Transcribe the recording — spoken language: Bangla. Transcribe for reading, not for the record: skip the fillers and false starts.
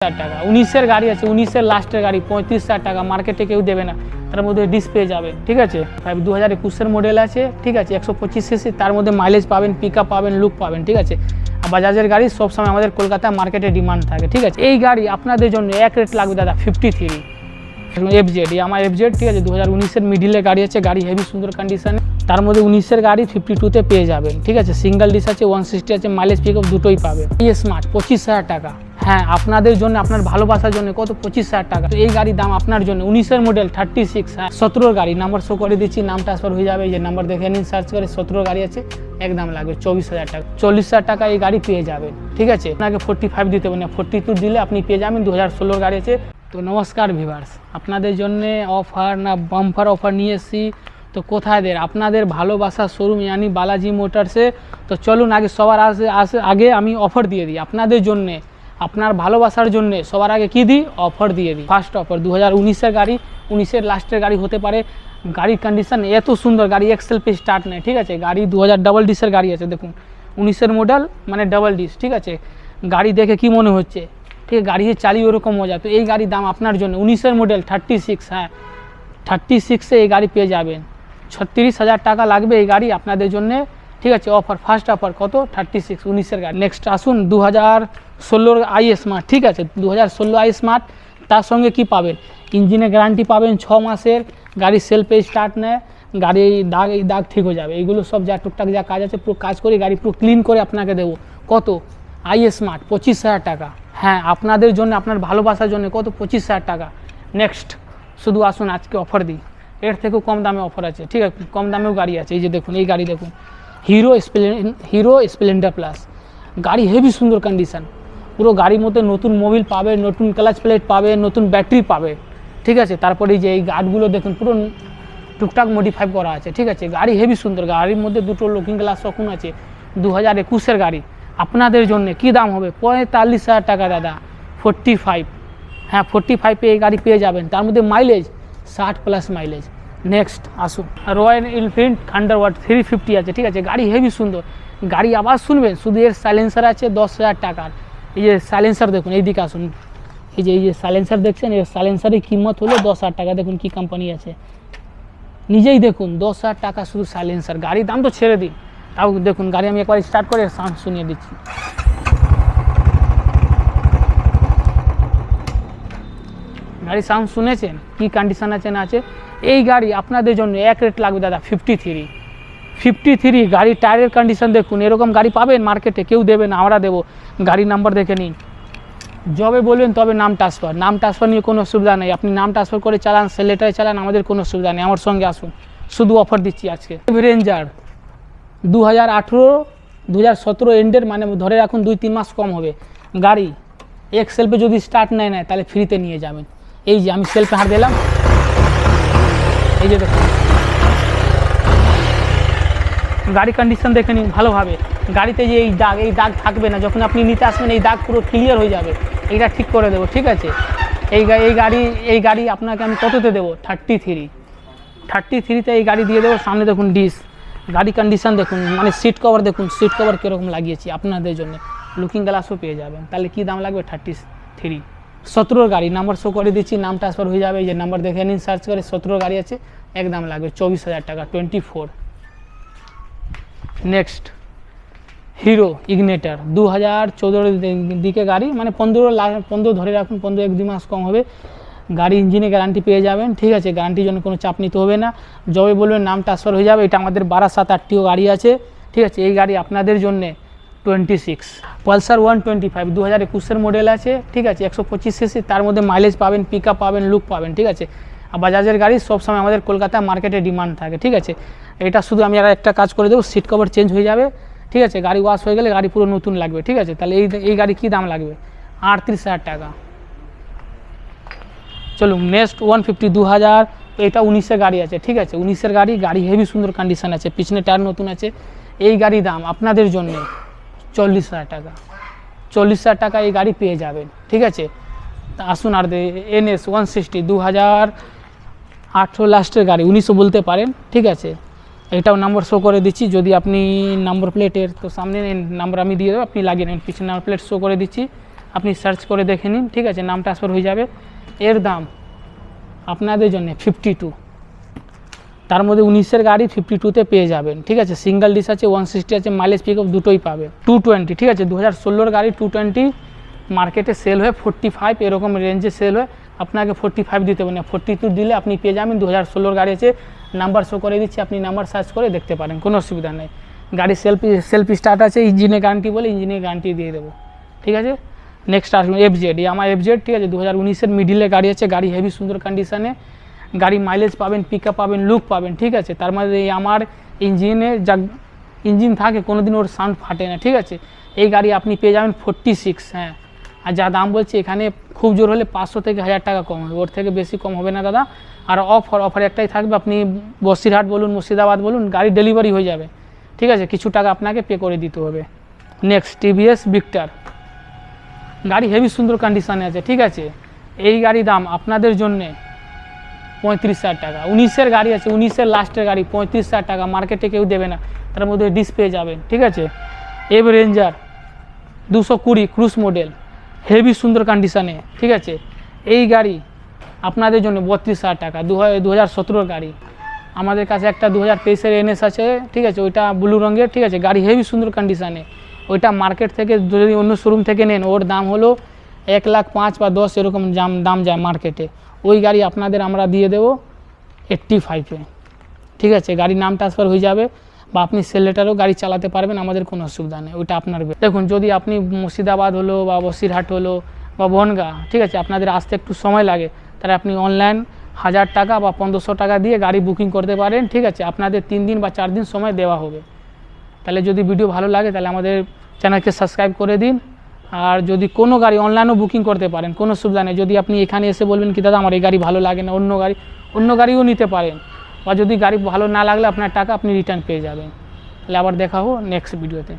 টাকা 19-এর গাড়ি আছে, 19-এর লাস্টের গাড়ি 35,000 টাকা, মার্কেটে কেউ দেবে না। তার মধ্যে ডিসপ্লে যাবে, ঠিক আছে। 2021-এর মডেল আছে, ঠিক আছে, 125 সিসি, তার মধ্যে মাইলেজ পাবেন, পিক আপ পাবেন, লুক পাবেন, ঠিক আছে। আর বাজাজের গাড়ি সবসময় আমাদের কলকাতা মার্কেটে ডিমান্ড থাকে, ঠিক আছে। এই গাড়ি আপনাদের জন্য এক রেট লাগবে দাদা 53 FZ, আমার FZ, ঠিক আছে। 2019-এর মিডিলের গাড়ি আছে, গাড়ি হেভি সুন্দর কন্ডিশনে, তার মধ্যে 19-এর গাড়ি 52-তে পেয়ে যাবেন, ঠিক আছে। সিঙ্গেল ডিস আছে, 160 আছে, মাইলেজ পিক আপ দুটোই পাবে। স্মার্ট 25,000 টাকা, হ্যাঁ আপনাদের জন্য, আপনার ভালোবাসার জন্য। কত? 25,000 টাকা। তো এই গাড়ির দাম আপনার জন্য 19-এর মডেল 36, হ্যাঁ 17-র গাড়ি, নাম্বার শো করে দিচ্ছি, নাম ট্রান্সফার হয়ে যাবে। এই যে নাম্বার দেখে নিন, সার্চ করে 17-র গাড়ি আছে, একদম লাগবে 24,000 টাকা। 40,000 টাকা এই গাড়ি পেয়ে যাবেন, ঠিক আছে। আপনাকে 45 দিতে হবে না, 42 দিলে আপনি পেয়ে যাবেন। 2016-র গাড়ি আছে। তো নমস্কার ভিউয়ার্স, আপনাদের জন্য অফার না বাম্পার অফার নিয়ে এসেছি। তো কোথায় দের আপনাদের ভালোবাসার শোরুম ইয়ানি বালাজি মোটরসে। তো চলুন আগে সবার আগে আমি অফার দিয়ে দিই আপনাদের জন্যে, আপনার ভালোবাসার জন্য। সবার আগে কি দিই? অফার দিয়ে দিই। ফার্স্ট অফার 2019-এর গাড়ি, 19-এর লাস্টের গাড়ি হতে পারে, গাড়ির কন্ডিশন এত সুন্দর, গাড়ি এক্সেল পে স্টার্ট নেই, ঠিক আছে। গাড়ি 2000 ডাবল ডিসের গাড়ি আছে, দেখুন 19-এর মডেল মানে ডাবল ডিস, ঠিক আছে। গাড়ি দেখে কি মনে হচ্ছে, ঠিক আছে, গাড়ি চালিয়ে ওরকম মজা। তো এই গাড়ির দাম আপনার জন্য 19-এর মডেল 36, হ্যাঁ 36-এ এই গাড়ি পেয়ে যাবেন। 36,000 টাকা লাগবে এই গাড়ি আপনাদের জন্য, ঠিক আছে। অফার, ফার্স্ট অফার কত? 36, 19-এর গাড়ি। নেক্সট আসুন 2016-র আই স্মার্ট, ঠিক আছে। 2016 আই স্মার্ট, তার সঙ্গে কি পাবেন? ইঞ্জিনের গ্যারান্টি পাবেন 6 মাসের, গাড়ি সেলফে স্টার্ট নেয়, গাড়ি এই দাগ ঠিক হয়ে যাবে। এইগুলো সব যা টুকটাক যা কাজ আছে পুরো কাজ করে গাড়ি পুরো ক্লিন করে আপনাকে দেবো। কত? আই স্মার্ট 25,000 টাকা, হ্যাঁ আপনাদের জন্য, আপনার ভালোবাসার জন্য। কত? 25,000 টাকা। নেক্সট শুধু আসুন আজকে অফার দিই, এর থেকেও কম দামে অফার আছে, ঠিক আছে। কম দামেও গাড়ি আছে, এই যে দেখুন এই গাড়ি দেখুন, হিরো স্প্লেন্ডার প্লাস। গাড়ি হেভি সুন্দর কন্ডিশন, পুরো গাড়ির মধ্যে নতুন মোবিল পাবে, নতুন ক্লাচ প্লেট পাবে, নতুন ব্যাটারি পাবে, ঠিক আছে। তারপরে এই যে এই গার্ডগুলো দেখুন পুরো টুকটাক মডিফাই করা আছে, ঠিক আছে। গাড়ি হেভি সুন্দর, গাড়ির মধ্যে দুটো লুকিং গ্লাস সকুন আছে। 2021-এর গাড়ি আপনাদের জন্য কি দাম হবে? 45,000 টাকা দাদা, 45, হ্যাঁ 45-এ এই গাড়ি পেয়ে যাবেন। তার মধ্যে মাইলেজ 60+ মাইলেজ। নেক্সট আসুন রয়্যাল এনফিল্ড থান্ডারবার্ড 350 আছে, ঠিক আছে। গাড়ি হেভি সুন্দর, গাড়ি আবার শুনবেন, শুধু এর সাইলেন্সার আছে 10,000 টাকার। এই যে সাইলেন্সার দেখুন, এই দিকে আসুন, এই যে সাইলেন্সার দেখছেন, এর সাইলেন্সারের কিম্মত হলো 10,000 টাকা। দেখুন কি কোম্পানি আছে, নিজেই দেখুন 10,000 টাকা শুধু সাইলেন্সার। গাড়ির দাম তো ছেড়ে দিন, তাও দেখুন গাড়ি আমি একবার স্টার্ট করে সাউন্ড শুনিয়ে দিচ্ছি। গাড়ি সাউন্ড শুনেছেন কি কন্ডিশন আছে না আছে? এই গাড়ি আপনাদের জন্য এক রেট লাগবে দাদা 53। গাড়ির টায়ারের কন্ডিশন দেখুন, এরকম গাড়ি পাবেন মার্কেটে, কেউ দেবে না, আমরা দেবো। গাড়ির নাম্বার দেখে নিন, যবে বলবেন তবে নাম ট্রান্সফার নিয়ে কোনো অসুবিধা নেই। আপনি নাম ট্রান্সফার করে চালান, সেলেটারে চালান, আমাদের কোনো অসুবিধা নেই। আমার সঙ্গে আসুন, শুধু অফার দিচ্ছি আজকে। রেঞ্জার 2017 এন্ডের, মানে ধরে রাখুন 2-3 মাস কম হবে। গাড়ি এক সেলফে যদি স্টার্ট নেয় তাহলে ফ্রিতে নিয়ে যাবেন। এই যে আমি সেলফে হাত দিলাম, এই যে দেখুন গাড়ি কন্ডিশন দেখে নিন ভালোভাবে। গাড়িতে যে এই দাগ থাকবে না, যখন আপনি নিতে আসবেন এই দাগ পুরো ক্লিয়ার হয়ে যাবে। এইটা ঠিক করে দেবো, ঠিক আছে। এই গাড়ি আপনাকে আমি কততে দেবো? 33-তে এই গাড়ি দিয়ে দেবো। সামনে দেখুন ডিস, গাড়ি কন্ডিশন দেখুন, মানে সিট কভার দেখুন, সিট কভার কীরকম লাগিয়েছি আপনাদের জন্য। লুকিং গ্লাসও পেয়ে যাবেন। তাহলে কী দাম লাগবে? 33। 17-র গাড়ি, নাম্বার শো করে দিচ্ছি, নাম ট্রান্সফার হয়ে যাবে। এই যে নাম্বার দেখে নিন, সার্চ করে 17-র গাড়ি আছে, একদম লাগবে 24,000 টাকা, 24। নেক্সট হিরো ইগনেটার 2014-এর দিকে গাড়ি, মানে 15 ধরে রাখুন, 15 1-2 মাস কম হবে। গাড়ি ইঞ্জিনে গ্যারান্টি পেয়ে যাবেন, ঠিক আছে। গ্যারান্টির জন্য কোনো চাপ নিতে হবে না, যবে বলবেন নাম ট্রান্সফার হয়ে যাবে। এটা আমাদের 12-7-8টিও গাড়ি আছে, ঠিক আছে। এই গাড়ি আপনাদের জন্যে 26 পালসার 125 2021-এর মডেল আছে, ঠিক আছে। 125 সিসি, তার মধ্যে মাইলেজ পাবেন, পিক আপ পাবেন, লুক পাবেন, ঠিক আছে। আর বাজাজের গাড়ি সবসময় আমাদের কলকাতা মার্কেটে ডিমান্ড থাকে, ঠিক আছে। এটা শুধু আমি আর একটা কাজ করে দেবো, সিট কভার চেঞ্জ হয়ে যাবে, ঠিক আছে। গাড়ি ওয়াশ হয়ে গেলে গাড়ি পুরো নতুন লাগবে, ঠিক আছে। তাহলে এই গাড়ি কী দাম লাগবে? 38,000 টাকা। চলুন নেক্সট 150 2000, এটা 19-এর গাড়ি আছে, ঠিক আছে। 19-এর গাড়ি হেভি সুন্দর কন্ডিশন আছে, পিছনে টায়ার নতুন আছে। এই গাড়ির দাম আপনাদের জন্য 40,000 টাকা। 40,000 টাকা এই গাড়ি পেয়ে যাবেন, ঠিক আছে। আসুন আর NS 160 2018 লাস্টের গাড়ি, 1900 বলতে পারেন, ঠিক আছে। এটাও নাম্বার শো করে দিচ্ছি, যদি আপনি নাম্বার প্লেটের তো সামনে নাম্বার আমি দিয়ে দেবো, আপনি লাগিয়ে নেন। পিছনে নাম্বার প্লেট শো করে দিচ্ছি, আপনি সার্চ করে দেখে নিন, ঠিক আছে, নাম ট্রান্সফার হয়ে যাবে। এর দাম আপনাদের জন্য 52, তার মধ্যে 19-এর গাড়ি 52-তে পেয়ে যাবেন, ঠিক আছে। সিঙ্গেল ডিস আছে, 160 আছে, মাইলেজ পিক আপ দুটোই পাবে। 220, ঠিক আছে, 2016-র গাড়ি 220 মার্কেটে সেল হয় 45, এরকম রেঞ্জে সেল হয়। আপনাকে 45 দিতে হবে না, 42 দিলে আপনি পেয়ে যাবেন। 2016-র গাড়ি আছে, নাম্বার শো করে দিচ্ছি, আপনি নাম্বার সার্চ করে দেখতে পারেন, কোনো অসুবিধা নেই। গাড়ি সেলফ স্টার্ট আছে, ইঞ্জিনের গ্যারান্টি বলে ইঞ্জিনের গ্যারান্টি দিয়ে দেবো, ঠিক আছে। নেক্সট আসুন এফজেড, আমার এফজেড, ঠিক আছে, 2019-এর মিডিলে গাড়ি আছে, গাড়ি হেভি সুন্দর কন্ডিশনে, গাড়ি মাইলেজ পাবেন, পিক আপ পাবেন, লুক পাবেন, ঠিক আছে। তার মধ্যে আমার ইঞ্জিনে যা ইঞ্জিন থাকে কোনো দিন ওর সাউন্ড ফাটে না, ঠিক আছে। এই গাড়ি আপনি পেয়ে যাবেন 46, হ্যাঁ। আর যা দাম বলছে এখানে খুব জোর হলে 500 থেকে 1000 টাকা কম হবে, ওর থেকে বেশি কম হবে না দাদা। আর অফার একটাই থাকবে, আপনি বসিরহাট বলুন, মুর্শিদাবাদ বলুন, গাড়ি ডেলিভারি হয়ে যাবে, ঠিক আছে, কিছু টাকা আপনাকে পে করে দিতে হবে। নেক্সট টিভিএস ভিক্টর, গাড়ি হেভি সুন্দর কন্ডিশনে আছে, ঠিক আছে। এই গাড়ি দাম আপনাদের জন্যে 35,000 টাকা। 19-এর গাড়ি আছে, 19-এর লাস্টের গাড়ি, 35,000 টাকা, মার্কেটে কেউ দেবে না, তার মধ্যে ডিস পেয়ে যাবেন, ঠিক আছে। এভ রেঞ্জার 220 ক্রুজ মডেল, হেভি সুন্দর কন্ডিশনে, ঠিক আছে। এই গাড়ি আপনাদের জন্য 32,000 টাকা, 2017-র গাড়ি। আমাদের কাছে একটা 2023-এর এনএস আছে, ঠিক আছে, ওইটা ব্লু রঙের, ঠিক আছে, গাড়ি হেভি সুন্দর কন্ডিশনে। ওইটা মার্কেট থেকে যদি অন্য শোরুম থেকে নেন, ওর দাম হলো 1,05,000 বা 10 এরকম দাম যায় মার্কেটে। ওই গাড়ি আপনাদের আমরা দিয়ে দেবো 85-এ, ঠিক আছে। গাড়ির নাম ট্রান্সফার হয়ে যাবে, বা আপনি সেল লেটারও গাড়ি চালাতে পারবেন, আমাদের কোনো অসুবিধা নেই, ওইটা আপনার। দেখুন, যদি আপনি মুর্শিদাবাদ হলো বা বসিরহাট হলো বা বনগাঁ, ঠিক আছে, আপনাদের আসতে একটু সময় লাগে, তাহলে আপনি অনলাইন 1000 টাকা বা 1500 টাকা দিয়ে গাড়ি বুকিং করতে পারেন, ঠিক আছে। আপনাদের 3 দিন বা 4 দিন সময় দেওয়া হবে। তাহলে যদি ভিডিও ভালো লাগে তাহলে আমাদের চ্যানেলকে সাবস্ক্রাইব করে দিন। আর যদি কোনো গাড়ি অনলাইনেও বুকিং করতে পারেন, কোনো অসুবিধা নেই। যদি আপনি এখানে এসে বলবেন কি দাদা আমার এই গাড়ি ভালো লাগে না, অন্য গাড়িও নিতে পারেন, বা যদি গাড়ি ভালো না লাগলে আপনার টাকা আপনি রিটার্ন পেয়ে যাবেন। তাহলে আবার দেখা হোক নেক্সট ভিডিওতে।